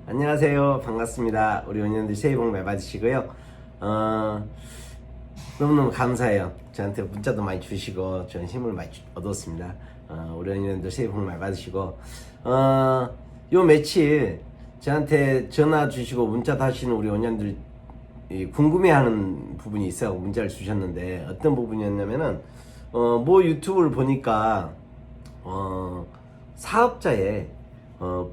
안녕하세요. 반갑습니다. 우리 원년들 새해 복 많이 받으시고요. 너무너무 감사해요. 저한테 문자도 많이 주시고 저는 힘을 많이 얻었습니다. 우리 원년들 새해 복 많이 받으시고 요 며칠 저한테 전화 주시고 문자도 하시는 우리 원년들 궁금해하는 부분이 있어요. 문자를 주셨는데 어떤 부분이었냐면은 뭐 유튜브를 보니까 사업자에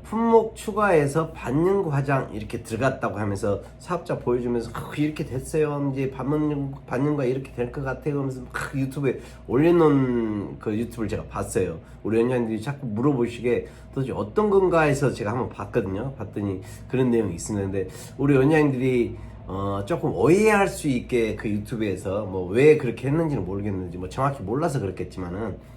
품목 추가해서 반영구 화장 이렇게 들어갔다고 하면서 사업자 보여주면서 이렇게 됐어요. 이제 반영구가 이렇게 될 것 같아요. 하면서 막 유튜브에 올려놓은 그 유튜브를 제가 봤어요. 우리 연예인들이 자꾸 물어보시게 도대체 어떤 건가 해서 제가 한번 봤거든요. 봤더니 그런 내용이 있었는데 우리 연예인들이 조금 오해할 수 있게 그 유튜브에서 뭐 왜 그렇게 했는지는 모르겠는지 뭐 정확히 몰라서 그렇겠지만은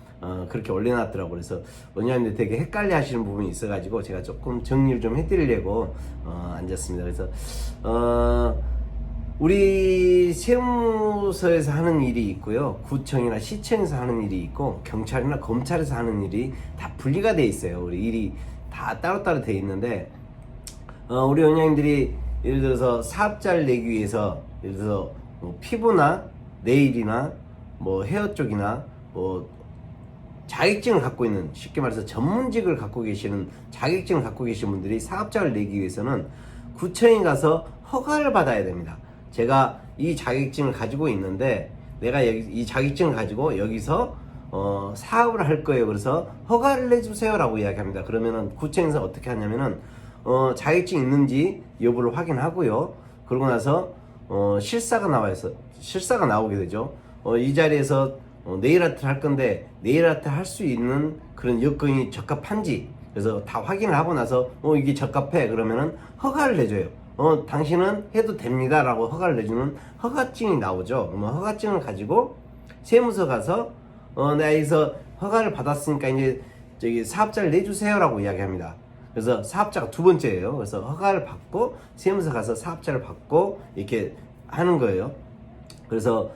그렇게 올려놨더라고. 그래서 원장님들 되게 헷갈려 하시는 부분이 있어가지고 제가 조금 정리를 좀 해드리려고 앉았습니다. 그래서 우리 세무서에서 하는 일이 있고요, 구청이나 시청에서 하는 일이 있고, 경찰이나 검찰에서 하는 일이 다 분리가 돼 있어요. 우리 일이 다 따로따로 돼 있는데 우리 원장님들이 예를 들어서 사업자를 내기 위해서 예를 들어서 뭐 피부나 네일이나 뭐 헤어 쪽이나 뭐 자격증을 갖고 있는, 쉽게 말해서 전문직을 갖고 계시는, 자격증을 갖고 계신 분들이 사업자를 내기 위해서는 구청에 가서 허가를 받아야 됩니다. 제가 이 자격증을 가지고 있는데 내가 이 자격증을 가지고 여기서 사업을 할 거예요. 그래서 허가를 내주세요 라고 이야기합니다. 그러면은 구청에서 어떻게 하냐면은 자격증 있는지 여부를 확인하고요. 그러고 나서 실사가 나오게 되죠. 이 자리에서 네일 아트를 할 건데 네일 아트 할 수 있는 그런 여건이 적합한지, 그래서 다 확인을 하고 나서 이게 적합해 그러면은 허가를 내줘요. 당신은 해도 됩니다 라고 허가를 내주는 허가증이 나오죠. 그러면 허가증을 가지고 세무서 가서 내가 여기서 허가를 받았으니까 이제 저기 사업자를 내주세요 라고 이야기합니다. 그래서 사업자가 두 번째예요. 그래서 허가를 받고 세무서 가서 사업자를 받고 이렇게 하는 거예요. 그래서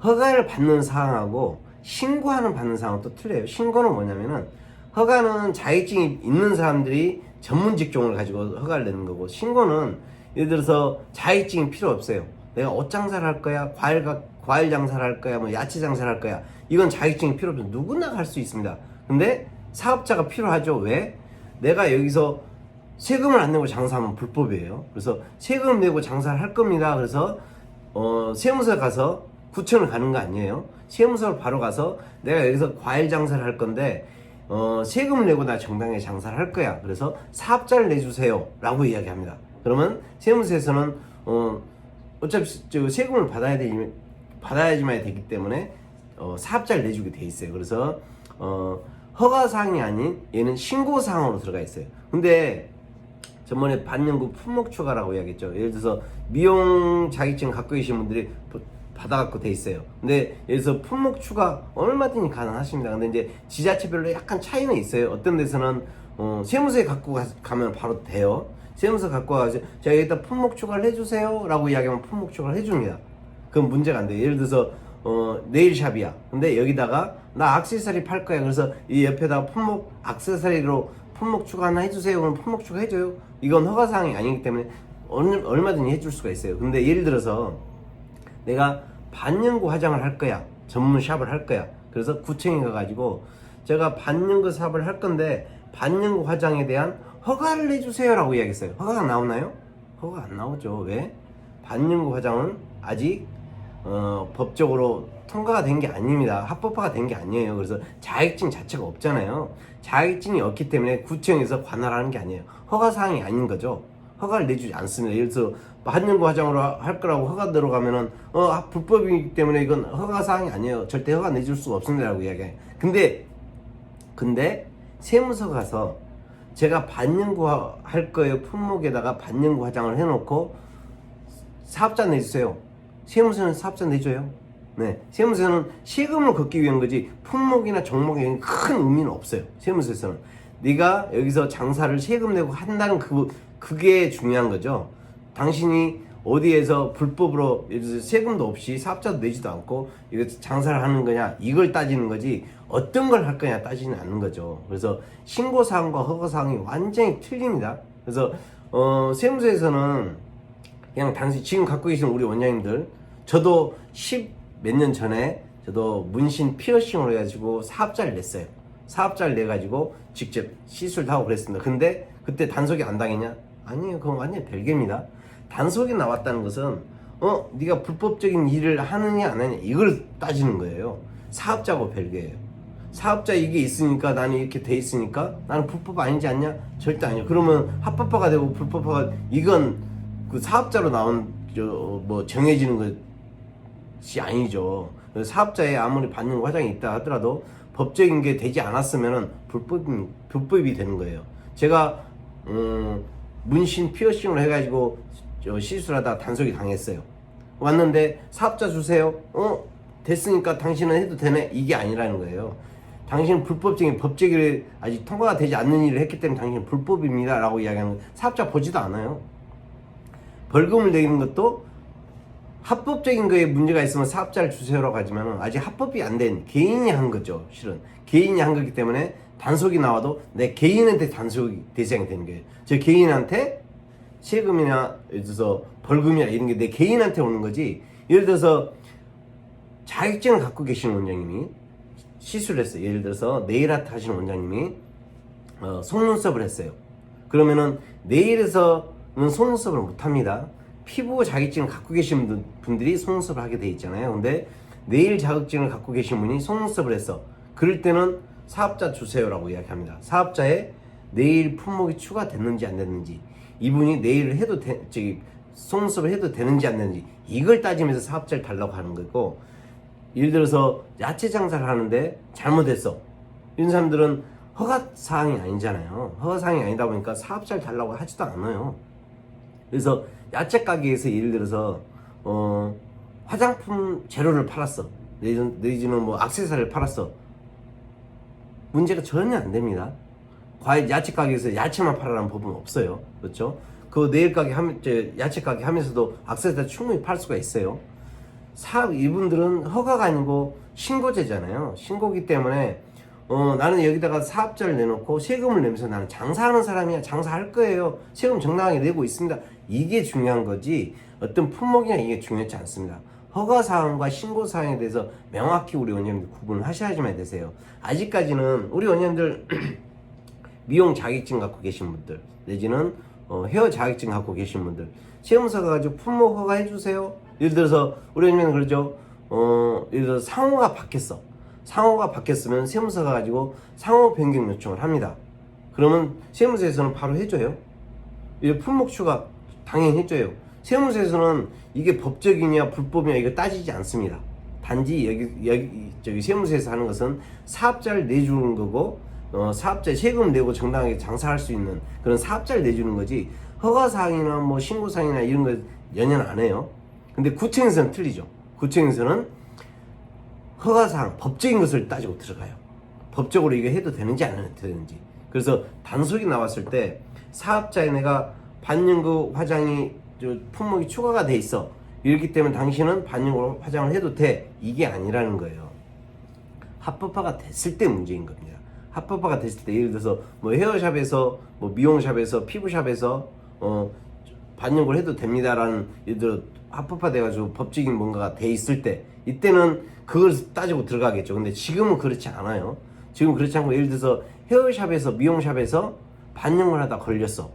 허가를 받는 사항하고 신고하는 받는 사항은 또 틀려요. 신고는 뭐냐면은, 허가는 자격증이 있는 사람들이 전문 직종을 가지고 허가를 내는 거고, 신고는 예를 들어서 자격증이 필요 없어요. 내가 옷 장사를 할 거야, 과일 장사를 할 거야, 뭐 야채 장사를 할 거야, 이건 자격증이 필요 없어요. 누구나 할 수 있습니다. 근데 사업자가 필요하죠. 왜? 내가 여기서 세금을 안 내고 장사하면 불법이에요. 그래서 세금 내고 장사를 할 겁니다. 그래서 세무서 가서, 구청을 가는 거 아니에요. 세무서를 바로 가서 내가 여기서 과일 장사를 할 건데 세금을 내고 나 정당하게 장사를 할 거야. 그래서 사업자를 내주세요 라고 이야기합니다. 그러면 세무서에서는 어차피 세금을 받아야지만 되기 때문에 사업자를 내주게 돼 있어요. 그래서 허가사항이 아닌 얘는 신고사항으로 들어가 있어요. 근데 저번에 반영구 품목 추가라고 이야기했죠. 예를 들어서 미용 자격증 갖고 계신 분들이 받아갖고 돼 있어요. 근데 여기서 품목 추가 얼마든지 가능하십니다. 근데 이제 지자체별로 약간 차이는 있어요. 어떤 데서는 세무서에 갖고 가면 바로 돼요. 세무서 갖고 와서 제가 여기다 품목 추가를 해주세요 라고 이야기하면 품목 추가를 해줍니다. 그건 문제가 안 돼요. 예를 들어서 네일샵이야. 근데 여기다가 나 액세서리 팔 거야. 그래서 이 옆에다가 품목 액세서리로 품목 추가 하나 해주세요. 그럼 품목 추가 해줘요. 이건 허가사항이 아니기 때문에 얼마든지 해줄 수가 있어요. 근데 예를 들어서 내가 반영구 화장을 할 거야, 전문 샵을 할 거야. 그래서 구청에 가가지고 제가 반영구 샵을 할 건데 반영구 화장에 대한 허가를 내주세요 라고 이야기했어요. 허가가 나오나요? 허가 안 나오죠. 왜? 반영구 화장은 아직 법적으로 통과가 된 게 아닙니다. 합법화가 된 게 아니에요. 그래서 자격증 자체가 없잖아요. 자격증이 없기 때문에 구청에서 관할하는 게 아니에요. 허가사항이 아닌 거죠. 허가를 내주지 않습니다. 예를 들어서 반영구 화장으로 할 거라고 허가 들어가면은 불법이기 때문에 이건 허가사항이 아니에요. 절대 허가 내줄 수가 없습니다 라고 이야기해요. 근데 세무서 가서 제가 반영구 할 거예요 품목에다가 반영구 화장을 해놓고 사업자 내주세요. 세무서는 사업자 내줘요. 네, 세무서는 세금을 걷기 위한 거지 품목이나 종목에 큰 의미는 없어요. 세무서에서는 네가 여기서 장사를 세금 내고 한다는 그게 중요한 거죠. 당신이 어디에서 불법으로 예를 들어서 세금도 없이 사업자도 내지도 않고 이거 장사를 하는 거냐 이걸 따지는 거지 어떤 걸 할 거냐 따지는 않는 거죠. 그래서 신고사항과 허가사항이 완전히 틀립니다. 그래서 세무서에서는 그냥 단순히 지금 갖고 계신 우리 원장님들, 저도 10 몇 년 전에 저도 문신 피어싱으로 해가지고 사업자를 냈어요. 사업자를 내가지고 직접 시술도 하고 그랬습니다. 근데 그때 단속이 안 당했냐? 아니에요. 그건 완전 별개입니다. 단속이 나왔다는 것은 네가 불법적인 일을 하느냐 안 하느냐 이걸 따지는 거예요. 사업자하고 별개예요. 사업자 이게 있으니까 나는 이렇게 돼 있으니까 나는 불법 아니지 않냐? 절대 아니에요. 그러면 합법화가 되고 불법화가 이건 그 사업자로 나온 뭐 정해지는 것이 아니죠. 사업자에 아무리 받는 과정이 있다 하더라도 법적인 게 되지 않았으면은 불법이 되는 거예요. 제가 문신 피어싱을 해가지고 시술하다 단속이 당했어요. 왔는데 사업자 주세요. 됐으니까 당신은 해도 되네. 이게 아니라는 거예요. 당신은 불법적인 법제기를 아직 통과가 되지 않는 일을 했기 때문에 당신은 불법입니다 라고 이야기하는 거예요. 사업자 보지도 않아요. 벌금을 내리는 것도 합법적인 거에 문제가 있으면 사업자를 주세요라고 하지만 아직 합법이 안 된 개인이 한 거죠. 실은 개인이 한 거기 때문에 단속이 나와도 내 개인한테 단속이 대상이 되는 거예요. 저 개인한테 세금이나 예를 들어서 벌금이나 이런 게 내 개인한테 오는 거지. 예를 들어서 자격증을 갖고 계시는 원장님이 시술을 했어요. 예를 들어서 네일아트 하시는 원장님이 속눈썹을 했어요. 그러면은 네일에서는 속눈썹을 못합니다. 피부 자격증을 갖고 계신 분들이 속눈썹을 하게 돼 있잖아요. 근데 네일 자격증을 갖고 계신 분이 속눈썹을 했어. 그럴 때는 사업자 주세요라고 이야기합니다. 사업자에 네일 품목이 추가됐는지 안 됐는지, 이분이 네일을 해도 속눈썹을 해도 되는지 안 되는지 이걸 따지면서 사업자를 달라고 하는 거고, 예를 들어서 야채 장사를 하는데 잘못했어. 이런 사람들은 허가사항이 아니잖아요. 허가사항이 아니다 보니까 사업자를 달라고 하지도 않아요. 그래서 야채 가게에서 예를 들어서 화장품 재료를 팔았어. 내지는 뭐 액세서리를 팔았어. 문제가 전혀 안 됩니다. 과일 야채 가게에서 야채만 팔아라는 법은 없어요. 그렇죠? 그 네일 가게 야채 가게 하면서도 액세서리 충분히 팔 수가 있어요. 이분들은 허가가 아니고 신고제잖아요. 신고기 때문에 나는 여기다가 사업자를 내놓고 세금을 내면서 나는 장사하는 사람이야. 장사할 거예요. 세금 정당하게 내고 있습니다. 이게 중요한 거지 어떤 품목이나 이게 중요하지 않습니다. 허가사항과 신고사항에 대해서 명확히 우리 원장님들 구분을 하셔야지만 되세요. 아직까지는 우리 원장님들 미용 자격증 갖고 계신 분들 내지는 헤어 자격증 갖고 계신 분들 세무서 가가지고 품목 허가해 주세요. 예를 들어서 우리 원장님은 그러죠. 예를 들어서 상호가 바뀌었어. 상호가 바뀌었으면 세무서 가가지고 상호 변경 요청을 합니다. 그러면 세무서에서는 바로 해줘요. 이 품목 추가 당연히 해줘요. 세무서에서는 이게 법적이냐 불법이냐 이거 따지지 않습니다. 단지 여기 세무서에서 하는 것은 사업자를 내주는 거고, 사업자의 세금을 내고 정당하게 장사할 수 있는 그런 사업자를 내주는 거지, 허가사항이나 뭐 신고사항이나 이런 거 연연 안 해요. 근데 구청에서는 틀리죠. 구청에서는 허가사항, 법적인 것을 따지고 들어가요. 법적으로 이거 해도 되는지 안 해도 되는지. 그래서 단속이 나왔을 때 사업자에 내가 반영구 화장이 품목이 추가가 돼 있어. 이렇기 때문에 당신은 반영구 화장을 해도 돼. 이게 아니라는 거예요. 합법화가 됐을 때 문제인 겁니다. 합법화가 됐을 때 예를 들어서 뭐 헤어샵에서 뭐 미용샵에서 피부샵에서 반영구를 해도 됩니다라는 예를 들어 합법화 돼가지고 법적인 뭔가가 돼 있을 때 이때는 그걸 따지고 들어가겠죠. 근데 지금은 그렇지 않아요. 지금 그렇지 않고 예를 들어서 헤어샵에서 미용샵에서 반영을 하다 걸렸어.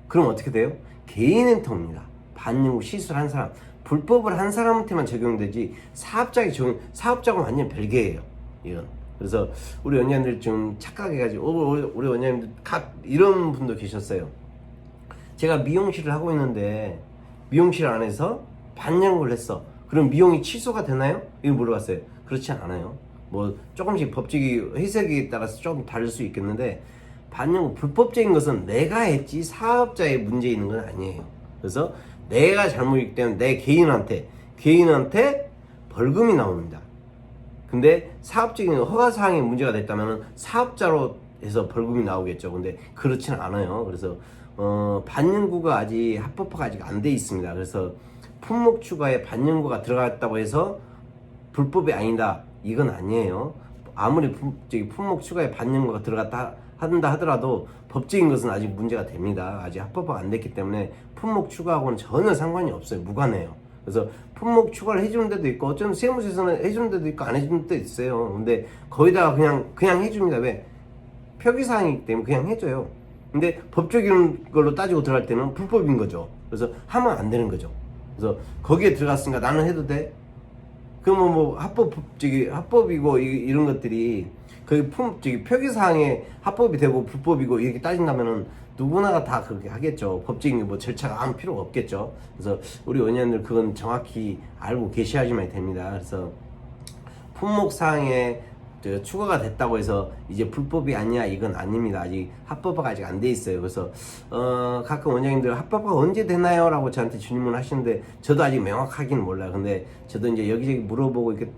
그럼 어떻게 돼요? 개인엔터입니다. 반영구 시술한 사람, 불법을 한 사람한테만 적용되지 사업자가 완전 별개예요. 이런. 그래서 우리 원장님들 좀 착각해가지고 우리 원장님들 이런 분도 계셨어요. 제가 미용실을 하고 있는데 미용실 안에서 반영구를 했어. 그럼 미용이 취소가 되나요? 이거 물어봤어요. 그렇지 않아요. 뭐 조금씩 법적이 해석에 따라서 조금 다를 수 있겠는데 반영구 불법적인 것은 내가 했지 사업자의 문제 있는 건 아니에요. 그래서 내가 잘못이기 때문에 내 개인한테 벌금이 나옵니다. 근데 사업적인 허가사항에 문제가 됐다면 사업자로 해서 벌금이 나오겠죠. 근데 그렇지는 않아요. 그래서 반영구가 아직 합법화가 아직 안 돼 있습니다. 그래서 품목 추가에 반영구가 들어갔다고 해서 불법이 아니다, 이건 아니에요. 아무리 품목 추가에 반영구가 들어갔다 한다 하더라도 법적인 것은 아직 문제가 됩니다. 아직 합법화가 안 됐기 때문에 품목 추가하고는 전혀 상관이 없어요. 무관해요. 그래서 품목 추가를 해주는 데도 있고 어쩌면 세무서에서는 해주는 데도 있고 안 해주는 데도 있어요. 근데 거기다가 그냥 해줍니다. 왜? 표기사항이기 때문에 그냥 해줘요. 근데 법적인 걸로 따지고 들어갈 때는 불법인 거죠. 그래서 하면 안 되는 거죠. 그래서 거기에 들어갔으니까 나는 해도 돼? 그러면 뭐 합법이고 이런 것들이 표기사항에 합법이 되고 불법이고 이렇게 따진다면은 누구나가 다 그렇게 하겠죠. 법적인 뭐 절차가 아무 필요가 없겠죠. 그래서 우리 원의원들 그건 정확히 알고 계셔야지만 됩니다. 그래서 품목사항에 추가가 됐다고 해서 이제 불법이 아니야 이건 아닙니다. 아직 합법화가 아직 안 돼 있어요. 그래서 가끔 원장님들 합법화가 언제 되나요? 라고 저한테 질문을 하시는데 저도 아직 명확하기는 몰라요. 근데 저도 이제 여기저기 물어보고 이렇게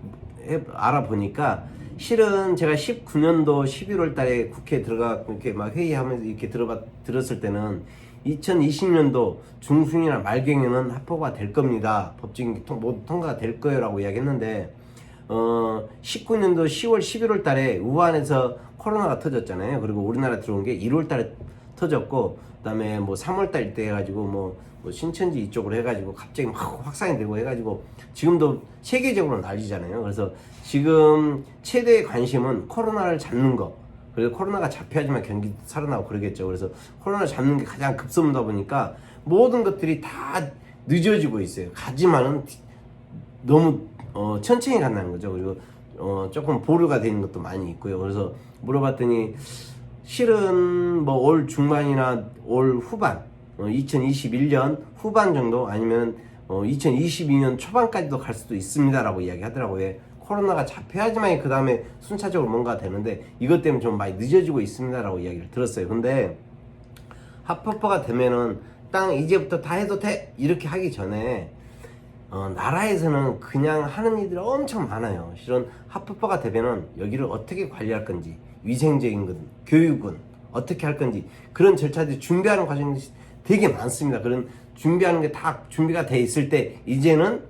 알아보니까 실은 제가 19년도 11월 달에 국회에 들어가 이렇게 막 회의하면서 이렇게 들었을 때는 2020년도 중순이나 말경에는 합법화 될 겁니다. 법적인 게 모두 통과가 될 거예요 라고 이야기했는데 19년도 10월 11월 달에 우한에서 코로나가 터졌잖아요. 그리고 우리나라 들어온 게 1월 달에 터졌고 그다음에 뭐 3월 달 때 해가지고 뭐 신천지 이쪽으로 해가지고 갑자기 막 확산이 되고 해가지고 지금도 세계적으로 난리잖아요. 그래서 지금 최대의 관심은 코로나를 잡는 거. 그래서 코로나가 잡혀야지만 경기 살아나고 그러겠죠. 그래서 코로나 잡는 게 가장 급선무다 보니까 모든 것들이 다 늦어지고 있어요. 가지만은 너무 천천히 간다는 거죠. 그리고 조금 보류가 되는 것도 많이 있고요. 그래서 물어봤더니 실은 뭐 올 중반이나 올 후반 2021년 후반 정도 아니면 2022년 초반까지도 갈 수도 있습니다라고 이야기하더라고요. 코로나가 잡혀야지만 그 다음에 순차적으로 뭔가 되는데 이것 때문에 좀 많이 늦어지고 있습니다라고 이야기를 들었어요. 근데 합법화가 되면은 땅 이제부터 다 해도 돼 이렇게 하기 전에 나라에서는 그냥 하는 일들이 엄청 많아요. 실은 합법화가 되면은 여기를 어떻게 관리할 건지, 위생적인 건, 교육은 어떻게 할 건지 그런 절차들이 준비하는 과정이 되게 많습니다. 그런 준비하는 게 다 준비가 돼 있을 때 이제는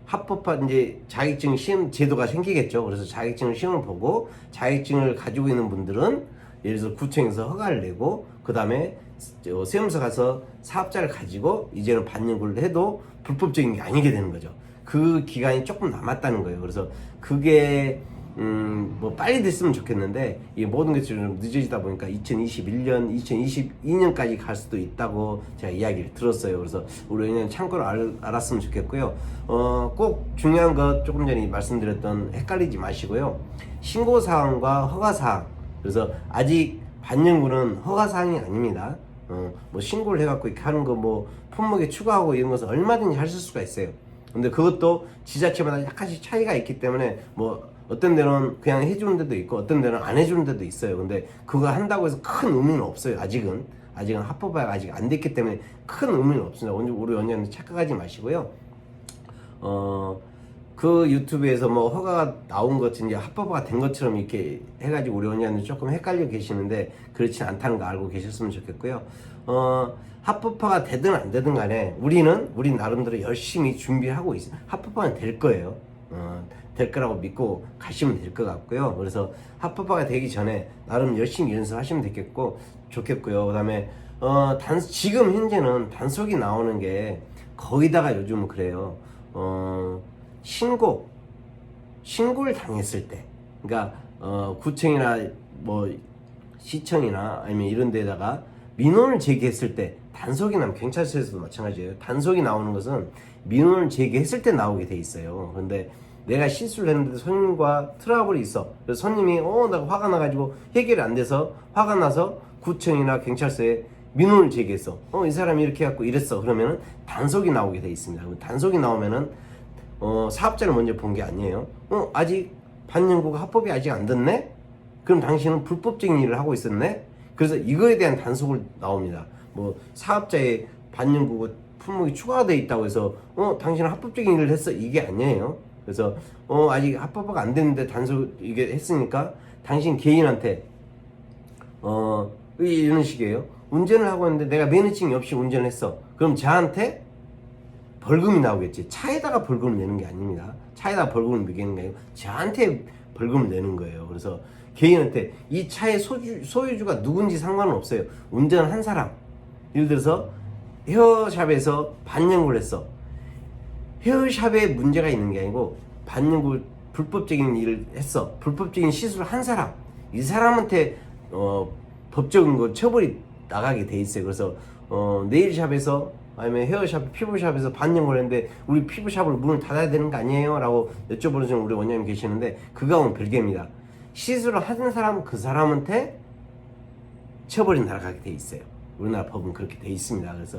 합법화 이제 자격증 시험 제도가 생기겠죠. 그래서 자격증 시험을 보고 자격증을 가지고 있는 분들은 예를 들어서 구청에서 허가를 내고 그 다음에 세무서 가서 사업자를 가지고 이제는 반영을 해도 불법적인 게 아니게 되는 거죠. 그 기간이 조금 남았다는 거예요. 그래서 그게 뭐 빨리 됐으면 좋겠는데 이 모든 것이 좀 늦어지다 보니까 2021년, 2022년까지 갈 수도 있다고 제가 이야기를 들었어요. 그래서 우리는 참고로 알았으면 좋겠고요. 꼭 중요한 것 조금 전에 말씀드렸던 헷갈리지 마시고요. 신고사항과 허가사항. 그래서 아직 반영구는 허가사항이 아닙니다. 뭐 신고를 해갖고 이렇게 하는 거 뭐 품목에 추가하고 이런 것은 얼마든지 하실 수가 있어요. 근데 그것도 지자체마다 약간씩 차이가 있기 때문에 뭐 어떤 데는 그냥 해주는 데도 있고 어떤 데는 안 해주는 데도 있어요. 근데 그거 한다고 해서 큰 의미는 없어요. 아직은 합법화가 아직 안 됐기 때문에 큰 의미는 없습니다. 우리 원장님 착각하지 마시고요. 그 유튜브에서 뭐 허가가 나온 것 이제 합법화가 된 것처럼 이렇게 해가지고 우리 원장님 조금 헷갈려 계시는데 그렇지 않다는 거 알고 계셨으면 좋겠고요. 합법화가 되든 안 되든 간에 우리 나름대로 열심히 준비하고 있어요. 합법화는 될 거예요. 될 거라고 믿고 가시면 될 것 같고요. 그래서 합법화가 되기 전에 나름 열심히 연습하시면 좋겠고요. 그 다음에 지금 현재는 단속이 나오는 게 거기다가 요즘은 그래요. 신고를 당했을 때, 그러니까 구청이나 뭐 시청이나 아니면 이런 데다가 민원을 제기했을 때 단속이 나면 경찰서에서도 마찬가지예요. 단속이 나오는 것은 민원을 제기했을 때 나오게 돼 있어요. 그런데 내가 실수를 했는데 손님과 트러블이 있어. 그래서 손님이 내가 화가 나가지고 해결이 안 돼서 화가 나서 구청이나 경찰서에 민원을 제기했어. 이 사람이 이렇게 해갖고 이랬어. 그러면은 단속이 나오게 돼 있습니다. 단속이 나오면은 사업자를 먼저 본 게 아니에요. 아직 반영구가 합법이 아직 안 됐네? 그럼 당신은 불법적인 일을 하고 있었네? 그래서 이거에 대한 단속을 나옵니다. 뭐 사업자의 반영구가 품목이 추가되어 있다고 해서 당신은 합법적인 일을 했어 이게 아니에요. 그래서 아직 합법화가 안 됐는데 단속 이게 했으니까 당신 개인한테 이런 식이에요. 운전을 하고 있는데 내가 면허증이 없이 운전을 했어. 그럼 저한테 벌금이 나오겠지. 차에다가 벌금을 내는 게 아닙니다. 차에다가 벌금을 매기는 게 아니고 저한테 벌금을 내는 거예요. 그래서 개인한테 이 차의 소유주가 누군지 상관은 없어요. 운전한 사람. 예를 들어서 헤어샵에서 반영구를 했어. 헤어샵에 문제가 있는 게 아니고 반영구 불법적인 일을 했어. 불법적인 시술을 한 사람. 이 사람한테 법적인 거 처벌이 나가게 돼 있어요. 그래서 네일샵에서 아니면 헤어샵, 피부샵에서 반영을 했는데 우리 피부샵을 문을 닫아야 되는 거 아니에요? 라고 여쭤보는 우리 원장님 계시는데 그거하고는 별개입니다. 시술을 하는 사람 그 사람한테 처벌이 날아가게 돼 있어요. 우리나라 법은 그렇게 돼 있습니다. 그래서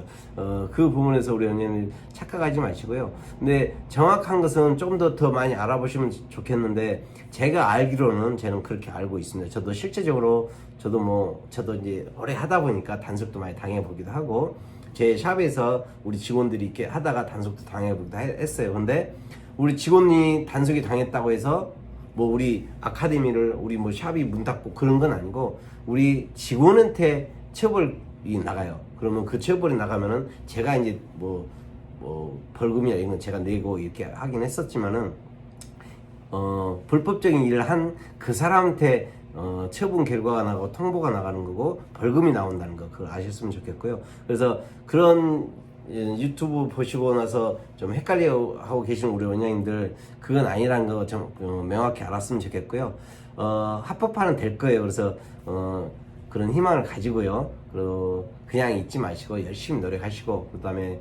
그 부분에서 우리 원장님 착각하지 마시고요. 근데 정확한 것은 조금 더 많이 알아보시면 좋겠는데 제가 알기로는 저는 그렇게 알고 있습니다. 저도 실제적으로 저도 이제 오래 하다 보니까 단속도 많이 당해보기도 하고 제 샵에서 우리 직원들이 이렇게 하다가 단속도 당해보기도 했어요. 근데 우리 직원이 단속이 당했다고 해서 뭐 우리 아카데미를 우리 뭐 샵이 문 닫고 그런 건 아니고 우리 직원한테 처벌이 나가요. 그러면 그 처벌이 나가면은 제가 이제 뭐 벌금이나 이런 건 제가 내고 이렇게 하긴 했었지만은 불법적인 일을 한 그 사람한테 처분 결과가 나고 통보가 나가는 거고 벌금이 나온다는 거 그걸 아셨으면 좋겠고요. 그래서 그런 유튜브 보시고 나서 좀 헷갈려 하고 계신 우리 원장님들 그건 아니라는 거 좀 명확히 알았으면 좋겠고요. 합법화는 될 거예요. 그래서 그런 희망을 가지고요. 그리고 그냥 잊지 마시고 열심히 노력하시고 그다음에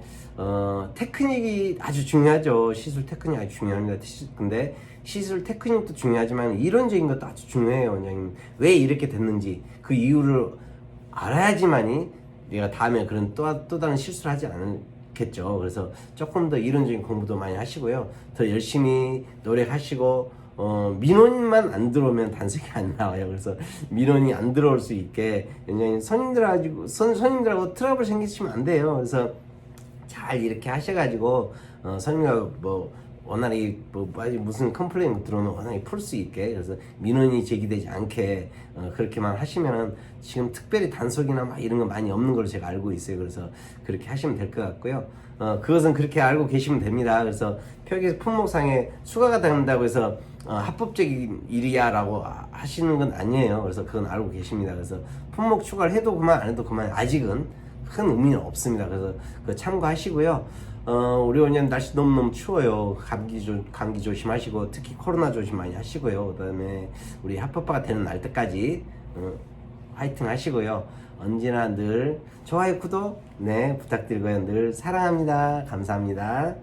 테크닉이 아주 중요하죠. 시술 테크닉이 아주 중요합니다. 근데 시술 테크닉도 중요하지만 이론적인 것도 아주 중요해요. 원장님 왜 이렇게 됐는지 그 이유를 알아야지만이 내가 다음에 그런 또 다른 실수를 하지 않겠죠. 그래서 조금 더 이론적인 공부도 많이 하시고요. 더 열심히 노력하시고 민원만 안 들어오면 단속이 안 나와요. 그래서 민원이 안 들어올 수 있게 굉장히 손님들하고 트러블 생기시면 안 돼요. 그래서 잘 이렇게 하셔가지고 손님과 뭐 원활히 뭐 무슨 컴플레인 들어오면 원활히 풀 수 있게 그래서 민원이 제기되지 않게 그렇게만 하시면은 지금 특별히 단속이나 막 이런 거 많이 없는 걸로 제가 알고 있어요. 그래서 그렇게 하시면 될 것 같고요. 그것은 그렇게 알고 계시면 됩니다. 그래서 표기 품목상에 수가가 된다고 해서 합법적인 일이야 라고 하시는 건 아니에요. 그래서 그건 알고 계십니다. 그래서 품목 추가를 해도 그만 안 해도 그만 아직은 큰 의미는 없습니다. 그래서 그거 참고하시고요. 우리 원장님 날씨 너무너무 추워요. 감기 조심하시고 특히 코로나 조심 많이 하시고요. 그 다음에 우리 합법화가 되는 날 때까지 화이팅 하시고요. 언제나 늘 좋아요 구독 부탁드리고요. 늘 사랑합니다. 감사합니다.